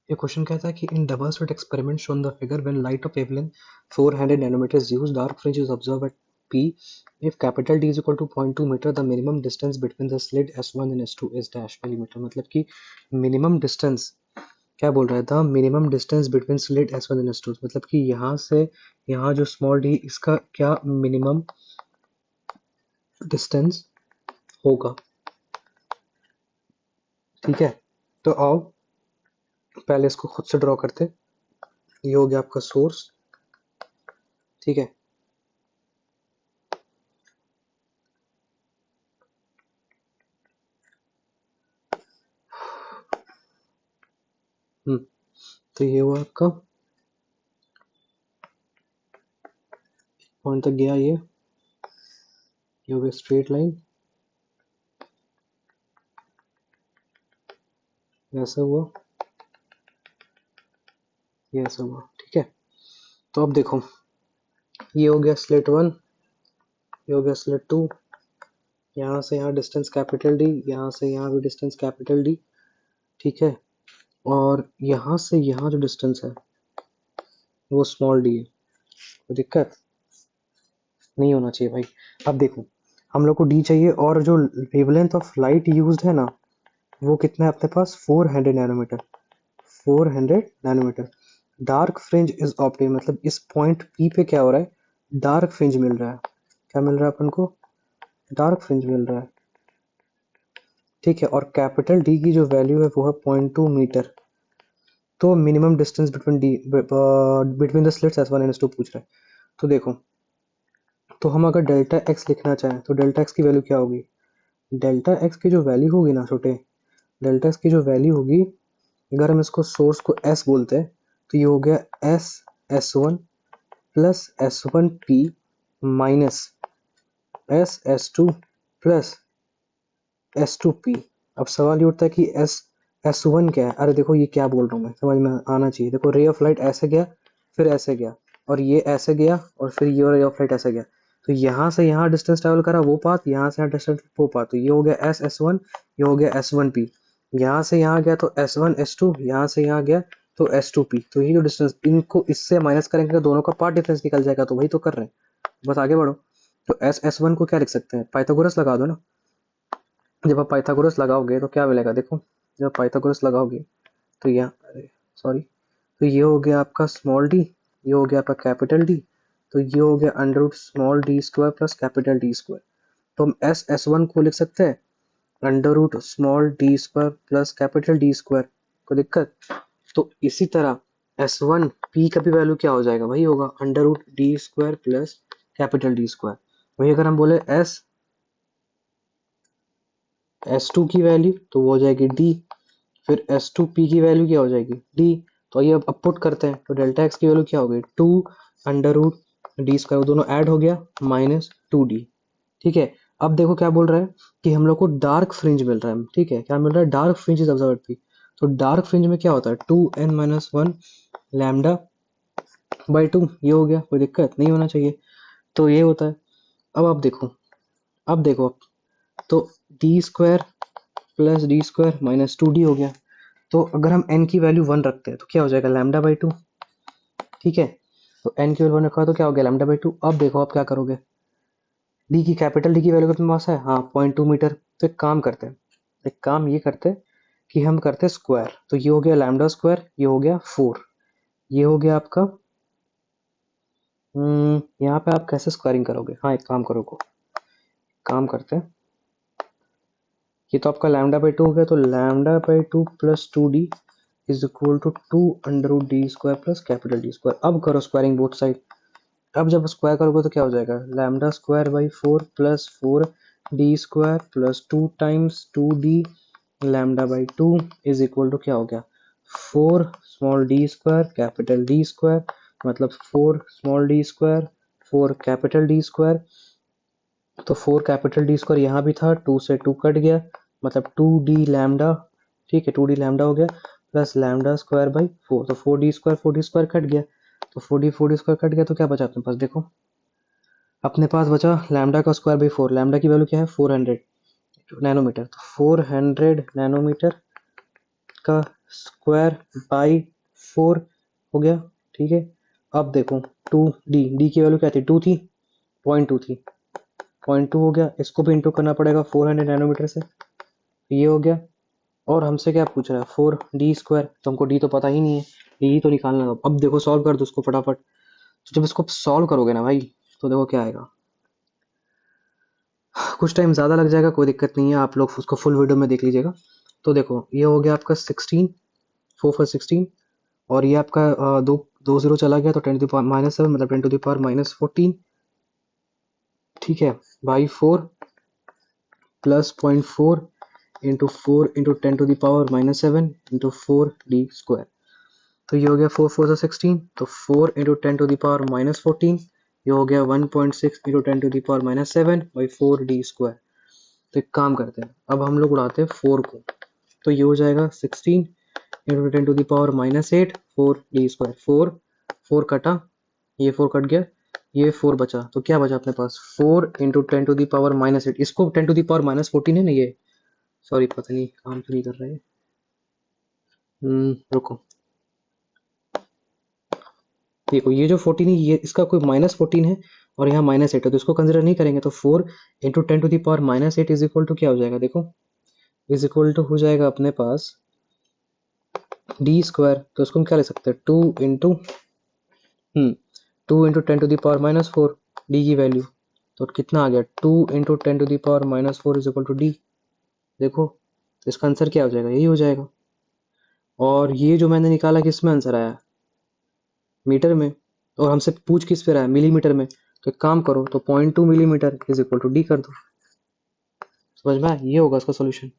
ये क्वेश्चन कहता है कि in double slit experiment shown the figure when light of wavelength 400 nanometer is used, dark fringe is observed at P. If capital D is equal to 0.2 meter, the minimum distance between the slit S1 and S2 is dash millimeter. मतलब कि minimum distance क्या बोल रहा है, the minimum distance between slit S1 and S2, मतलब कि यहाँ से यहाँ जो स्मॉल डी इसका क्या मिनिमम डिस्टेंस होगा। ठीक है, तो आओ पहले इसको खुद से ड्रॉ करते। ये हो गया आपका सोर्स, ठीक है, तो ये हुआ आपका पॉइंट तक गया, ये हो गया स्ट्रेट लाइन, ऐसा हुआ, ये ऐसा हुआ। ठीक है, तो अब देखो ये हो गया स्लिट 1, ये हो गया स्लिट 2, यहाँ से यहाँ डिस्टेंस कैपिटल डी, यहाँ से यहाँ भी डिस्टेंस कैपिटल डी। ठीक है, और यहाँ से यहाँ जो डिस्टेंस है वो स्मॉल डी है, तो दिक्कत नहीं होना चाहिए भाई। अब देखो हम लोग को डी चाहिए, और जो वेवलेंथ ऑफ लाइट यूज्ड है ना वो कितना है अपने पास, 400 nanometer, 400 nanometer. Dark fringe is optimum, मतलब इस पॉइंट पी पे क्या हो रहा है, डार्क फ्रिंज मिल रहा है। क्या मिल रहा है अपन को, डार्क फ्रिंज मिल रहा है। ठीक है, और कैपिटल डी की जो वैल्यू है वो है 0.2 मीटर। तो minimum distance between D between the slits S1 and S2 पूछ रहा है। तो देखो, तो हम अगर डेल्टा एक्स लिखना चाहें तो डेल्टा एक्स की वैल्यू क्या होगी, डेल्टा एक्स की जो वैल्यू होगी ना छोटे, डेल्टा एक्स की जो वैल्यू होगी, अगर हम इसको सोर्स को एस बोलते हैं तो ये हो गया S S1 plus S1 P minus S2 plus S2 P। अब सवाल ये उठता है कि S1 क्या है। अरे देखो ये क्या बोल रहा हूँ मैं, समझ में आना चाहिए। देखो रे ऑफ लाइट ऐसे गया, फिर ऐसे गया, और ये ऐसे गया, और फिर ये रे ऑफ लाइट ऐसे गया। तो यहाँ से यहाँ डिस्टेंस ट्रेवल करा वो पाथ, यहाँ से यहाँ डिस्टेंस वो पाथ। तो ये हो गया S1, ये हो गया S1 P। यहाँ से यहाँ गया तो S1 S2, यहाँ से यहाँ गया तो S2 P। तो ये जो डिस्टेंस, इनको इससे माइनस करेंगे तो दोनों का पार्ट डिफरेंस निकल जाएगा। तो वही तो कर रहे हैं, बस आगे बढ़ो। तो S1 को क्या लिख सकते हैं, पाइथागोरस लगा दो ना। जब आप पाइथागोरस लगाओगे तो क्या मिलेगा, देखो जब पाइथागोरस लगाओगे तो यहाँ, सॉरी, तो ये हो गया आपका स्मॉल डी, ये हो गया आपका कैपिटल डी, तो ये हो गया under root small D square plus capital D square. तो हम S1 को लिख सकते हैं under root small D square plus capital D square. कोई दिक्कत? तो इसी तरह S1 P का भी वैल्यू क्या हो जाएगा, वही होगा under root D square plus capital D square. वही अगर हम बोले S2 की वैल्यू तो वो हो जाएगी D, फिर S2P की वैल्यू क्या हो जाएगी D। तो ये अब पुट करते हैं तो डेल्टा एक्स की वैल्यू क्या हो गई, 2 अंडर रूट डी स्क्वायर, दोनों ऐड हो गया माइनस 2D। ठीक है, अब देखो क्या बोल रहा है कि हम लोग को डार्क फ्रिंज मिल रहा है। ठीक है, क्या मिल रहा है, dark fringe is observed P. तो डार्क फ्रिंज में क्या होता है, 2n-1 लैम्डा बाई 2। ये हो गया, कोई दिक्कत नहीं होना चाहिए, तो ये होता है। अब आप देखो, अब देखो, तो D square plus D square minus 2D हो गया। तो अगर हम n की वैल्यू 1 रखते हैं तो क्या हो जाएगा, लैम्डा बाई 2। ठीक है, तो n की वैल्यू 1 रखा तो क्या हो गया, लैम्डा बाई 2। अब देखो आप क्या करोगे, डी की कैपिटल डी की वैल्यू तुम्हारे पास है, हाँ 0.2 मीटर। तो एक काम करते हैं, एक काम ये करते हैं कि हम करते स्क्वायर। तो ये हो गया लैम्डा स्क्वायर, ये हो गया 4, ये हो गया आपका यहाँ पे आप कैसे स्क्वायरिंग करोगे, हाँ एक काम करो, काम करते हैं, ये तो आपका लैम्डा बाई 2 हो गया। तो lambda by 2 plus 2D is equal to 2 under root D square plus capital D square. अब करो स्क्वायरिंग बोथ साइड। अब जब स्क्वायर करोगे तो क्या हो जाएगा, lambda square by 4 plus 4D square plus 2 times 2D lambda by 2 is equal to क्या हो गया, 4 small D square capital D square, मतलब 4 small D square 4 capital D square. तो 4 कैपिटल डी स्क्वायर यहाँ भी था, 2 से 2 कट गया, मतलब 2D लैम्डा। ठीक है, 2D लैम्डा हो गया प्लस लैम्डा स्क्वायर बाई 4। तो 4D स्क्वायर कट गया, तो 4D स्क्वायर कट गया, तो क्या बचा अपने पास, देखो अपने पास बचा लैम्डा का स्क्वायर बाई 4। लैम्डा की वैल्यू क्या है, 400 नैनोमीटर। तो 400 नैनोमीटर का स्क्वायर बाई 4 हो गया, ठीक है। अब देखो 2d की वैल्यू क्या थी, 2 थी, 0.2 थी, 0.2 हो गया, इसको भी इंटू करना पड़ेगा 400 नैनोमीटर से, ये हो गया। और हमसे क्या पूछ रहा है, 4d², तो हमको d तो पता ही नहीं है, d तो निकालना है। अब देखो सॉल्व कर दो उसको फटाफट। तो जब इसको सॉल्व करोगे ना भाई, तो देखो क्या आएगा। कुछ टाइम ज़्यादा लग जाएगा, कोई दिक्कत नहीं है, आप लोग उसको फुल वीडियो में देख लीजिएगा। तो देखो ये हो गया आपका 16, 4 4 16, और ये आपका दो दो जीरो चला गया, तो 10⁻⁻7 मतलब 10⁻⁻14, ठीक है, by 4 plus 0.4 into 4 into 10⁻⁻7 into 4d²। तो ये हो गया 4 4 16, तो 4 इंटू 10⁻⁻14, ये हो गया 1.6 इंटू 10⁻⁻7 बाई 4d²। तो एक काम करते हैं, अब हम लोग उड़ाते हैं 4 को, तो ये हो जाएगा 16 इंटू 10⁻⁻8 4d²। 4 कटा, ये 4 कट गया, ये 4 बचा, तो क्या बचा अपने पास 4 इंटू 10⁻⁻8, इसको 10⁻⁻14 है ना ये, सॉरी पता नहीं काम क्यों नहीं कर रहा है। रुको, देखो ये जो 14 है, ये इसका कोई -14 है, और यहाँ -8 है, तो इसको कंसिडर नहीं करेंगे। तो 4 इंटू 10⁻⁻8 इज इक्वल टू क्या हो जाएगा, देखो इज इक्वल टू हो जाएगा अपने पास d²। तो इसको हम क्या ले सकते हैं, 2 इंटू 10⁻⁻4 डी की वैल्यू, तो कितना आ गया, 2 into 10⁻⁻4 is equal to D. देखो तो इसका आंसर क्या हो जाएगा, यही हो जाएगा। और ये जो मैंने निकाला किसमें आंसर आया, मीटर में, और हमसे पूछ किस पे रहा है, मिलीमीटर में। तो एक काम करो, तो 0.2 millimeter is equal to D कर दो। समझ में आया, ये होगा इसका सोल्यूशन।